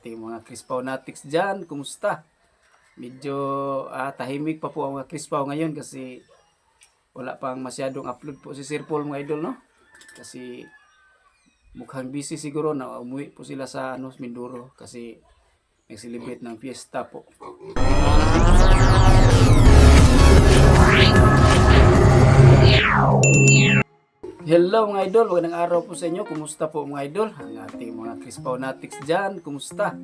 Ating mga Crispaw natics dyan, kumusta? Medyo tahimik pa po ang mga Crispaw ngayon kasi wala pang masyadong upload po si Sir Paul mga idol, no? Kasi mukhang busy siguro na umuwi po sila sa Mindoro kasi nag-celebrate ng fiesta po. Hello mga idol, magandang araw po sa inyo. Kumusta po mga idol? Ang ating mga Crispaw natics dyan, kumusta?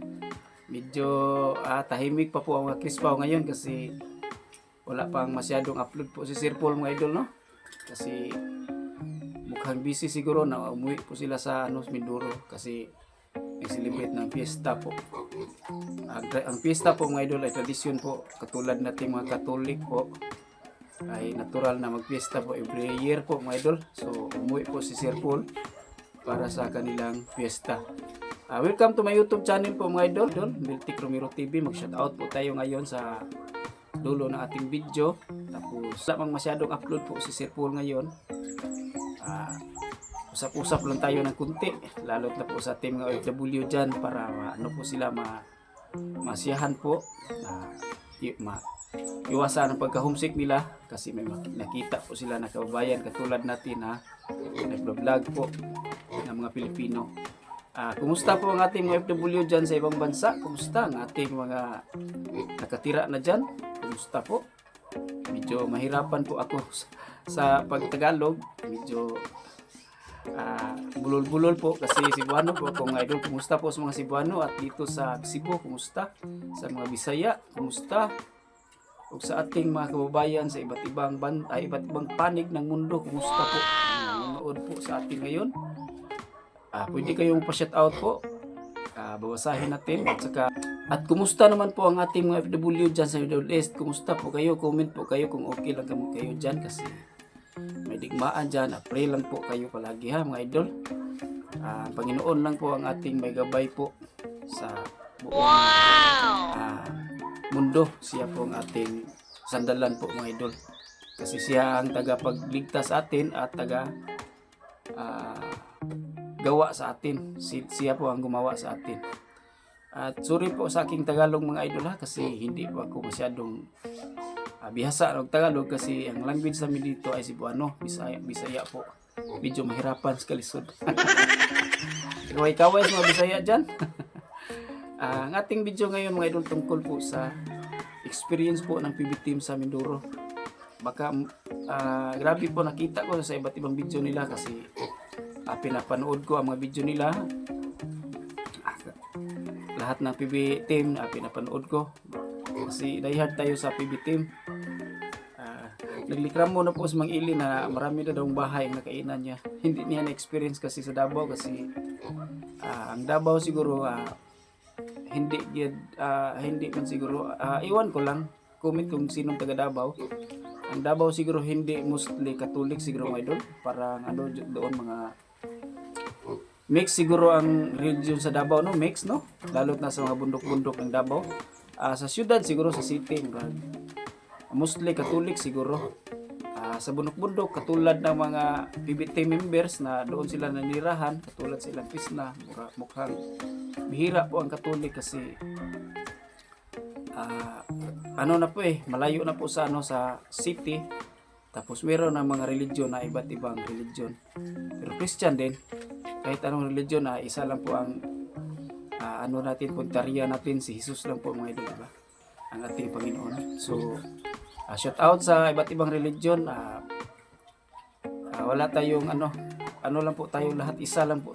Medyo tahimik pa po ang mga Crispaw ngayon kasi wala pang masyadong upload po si Sir Paul mga idol, no? Kasi mukhang busy siguro na umuwi po sila sa Mindoro kasi nag-celebrate ng fiesta po. Ang fiesta po mga idol ay tradisyon po, katulad nating mga Katolik po ay natural na magfiesta po every year po mga idol. So umuwi po si Sir Paul para sa kanilang fiesta. Welcome to my YouTube channel po mga idol, Miltic Romero TV. Mag-shoutout po tayo ngayon sa dulo ng ating video. Tapos wala pang masyadong upload po si Sir Paul ngayon. Usap-usap lang tayo ng kunti, lalo na po sa ating mga OFW dyan para po sila masiyahan po, iwasan ang pagka-homesick nila kasi may nakita po sila na kababayan katulad natin na nagbablog po ng mga Pilipino. Kumusta po ang ating mga OFW dyan sa ibang bansa? Kumusta ang ating mga nakatira na dyan? Kumusta po? Medyo mahirapan po ako sa pagtagalog. Medyo bulol-bulol po kasi Cebuano po ako mga idol. Kumusta po sa mga Cebuano at dito sa Cebu? Kumusta? Sa mga Bisaya? Kumusta? O sa ating mga kababayan sa iba't ibang panig ng mundo, kumusta po? Nanonood po sa atin ngayon. Pwede kayong pa-shoutout po. Babasahin natin at kumusta naman po ang ating mga FW dyan sa Middle East? Kumusta po kayo? Comment po kayo kung okay lang kayo dyan kasi may digmaan dyan. Pray lang po kayo palagi ha mga idol. Panginoon lang po ang ating may gabay po sa buong mundo. Siya po ang ating sandalan po mga idol. Kasi siya ang tagapagligtas sa atin at gawa sa atin. Siya po ang gumawa sa atin. At sorry po sa aking Tagalog mga idol ha, kasi hindi po ako masyadong bihasa ng Tagalog kasi ang language namin dito ay Cebuano, Bisaya po. Medyo mahirapan sa kalisod. Kaway-kaway sa mga Bisaya dyan. Ang ating video ngayon mga idol tungkol po sa experience po ng PB team sa Mindoro. Baka grabe po nakita ko sa iba't ibang video nila kasi pinapanood ko ang mga video nila. Lahat ng PB team pinapanood ko kasi diehard tayo sa PB team. Naglikram mo na po sa Mang Ili na marami na daw bahay ang nakainan niya. Hindi niya na-experience kasi sa Davao kasi ang Davao siguro hindi man siguro iwan ko lang, comment kung sinong taga Davao. Ang Davao siguro hindi mostly Catholic siguro mga idol, parang doon mga mix siguro ang religion sa Davao, no? Mix, no? Lalo na sa mga bundok-bundok ng Davao. Sa syudad siguro, sa city mostly Catholic siguro. Sa bundok-bundok katulad ng mga PBT members na doon sila nanirahan, katulad sa ilang pisna, mukhang bihira po ang Catholic kasi na po malayo na po sa sa city. Tapos meron ng mga religion na iba't ibang religion. Pero Christian din, kahit anong religion isa lang po ang natin, puntarya natin si Jesus lang po mga idol, diba? Ang ating Panginoon. So shout out sa iba't ibang religion. Wala tayong lang po tayo lahat, isa lang po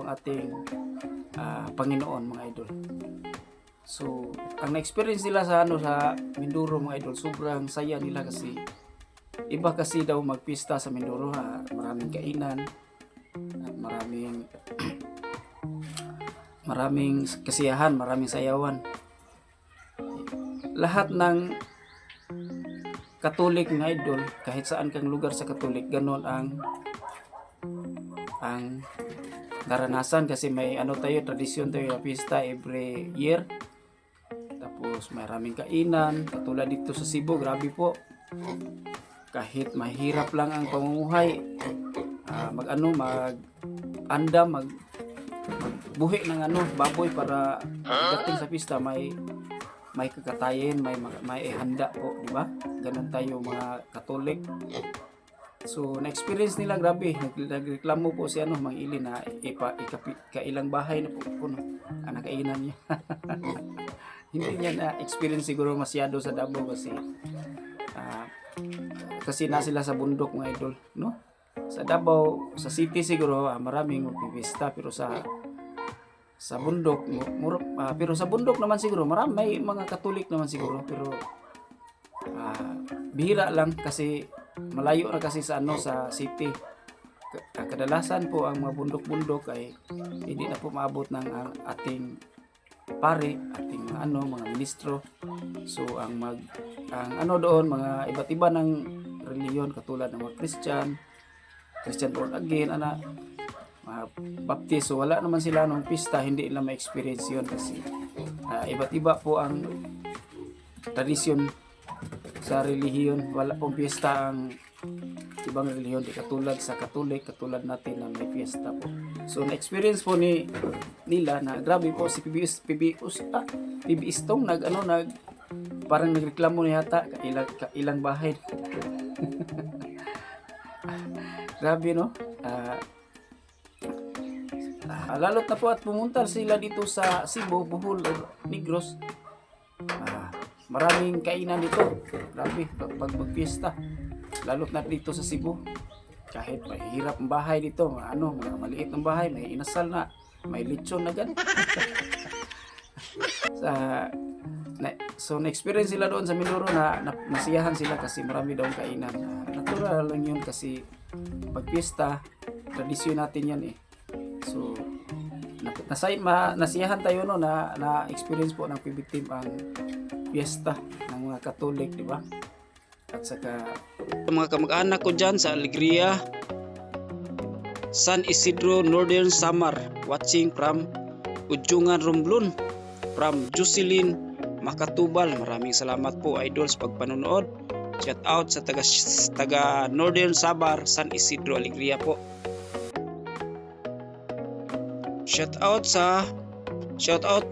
ang ating Panginoon mga idol. So ang na-experience nila sa sa Mindoro mga idol, sobrang saya nila kasi iba kasi daw magpista sa Mindoro. Maraming kainan at maraming kasiyahan, maraming sayawan. Lahat ng Katolik ng idol, kahit saan kang lugar sa Katolik, ganon ang naranasan kasi may tayo, tradisyon tayo na pista every year. Tapos maraming kainan, katulad dito sa Cebu, grabe po. Kahit mahirap lang ang pamumuhay, buhi ng baboy para pagdating sa pista may kakatayin, may handa po, di ba? Ganun tayo mga Katolik. So, na-experience nila, grabe. Nagreklamo po si Mang Ili na kailang bahay na po nakainan niya. Hindi niya na-experience siguro masyado sa Davao kasi na sila sa bundok mga idol, no? Sa Davao, sa city siguro maraming magpipista, pero sa bundok pero sa bundok naman siguro may mga Katolik naman siguro, pero bihira lang kasi malayo na kasi sa sa city. Kadalasan po ang mga bundok-bundok ay hindi na po maabot ng ating pare, ating mga ministro. So ang doon mga iba't iba ng reliyon, katulad ng mga Christian born again, mga Baptist, so wala naman sila nung pista, hindi nila ma-experience yun kasi iba't iba po ang tradisyon sa relihiyon. Wala pong piyesta ang ibang relihiyon, di katulad sa Katolik, katulad natin na may piyesta po. So na-experience po nila na grabe po si PBS tong parang nagreklamo niya yata ilang bahay. Grabe, no? Lalot na po at pumunta sila dito sa Cebu, Bohol, Negros. Maraming kainan dito. Grabe, pag magpiesta. Lalot na dito sa Cebu. Kahit mahirap ang bahay dito, mga maliit ng bahay, may inasal na, may lechon na ganun. So na-experience sila doon sa Mindoro na nasiyahan sila kasi marami daw kainan. Natural lang yun kasi pagpiesta, tradisyon natin yan eh. So nasiyahan tayo na experience po ng PB team ang fiesta ng mga Katolik, di ba? At saka mga kamag-anak ko dyan sa Alegria, San Isidro, Northern Samar, watching from Ujungan, Romblon, from Jocelyn Makatubal. Maraming salamat po idol sa pagpanonood. Shout out sa taga Northern Samar, San Isidro, Alegria po. Shout out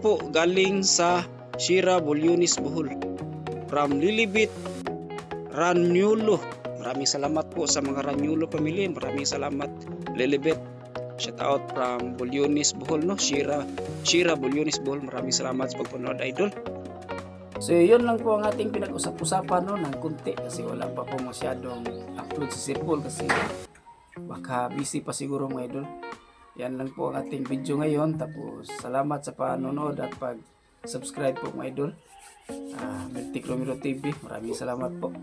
po galing sa Shira Bulyonis, Bohol, from Lilibit Ranyulo. Maraming salamat po sa mga Ranyulo family. Maraming salamat Lilibit. Shout out from Bulyonis, Bohol, no? Shira Bulyonis, Bohol. Maraming salamat sa pagpanood idol. So yun lang po ang ating pinag-usap-usapan ng kunti kasi wala pa po masyadong upload sa Sirpol kasi baka busy pa siguro mga idol. Yan lang po ang ating video ngayon. Tapos salamat sa panonood at pag-subscribe po mga idol. Meltic Romero TV. Maraming salamat po.